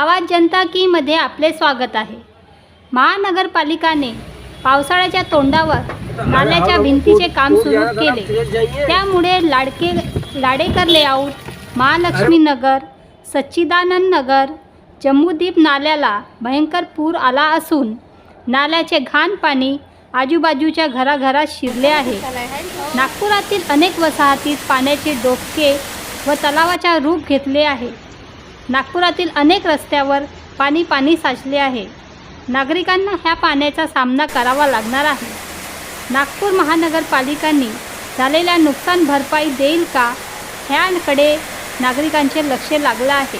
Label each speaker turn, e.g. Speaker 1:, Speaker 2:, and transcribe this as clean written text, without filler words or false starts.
Speaker 1: आवाज जनता की मध्ये आपले स्वागत आहे। महानगरपालिकाने पावसाळ्याच्या तोंडावर नाल्याच्या भिंतीचे काम सुरू केले। त्यामुळे लाडेकर लेआउट, महालक्ष्मी नगर, सच्चिदानंद नगर, जम्बूद्वीप नाल्याला भयंकर पूर आला असून नाल्याचे घाण पाणी आजूबाजूच्या घराघरात शिरले आहे। नागपुरातील अनेक वसाहतीत पाण्याचे डोके व तलावाचा रूप घेतले आहे। नागपुरातील अनेक रस्त्यावर पाणी साचले आहे। नागरिकांना ह्या पाण्याचा सामना करावा लागणार आहे। नागपूर महानगरपालिकांनी झालेल्या नुकसान भरपाई देईल का ह्याकडे नागरिकांचे लक्ष लागले आहे।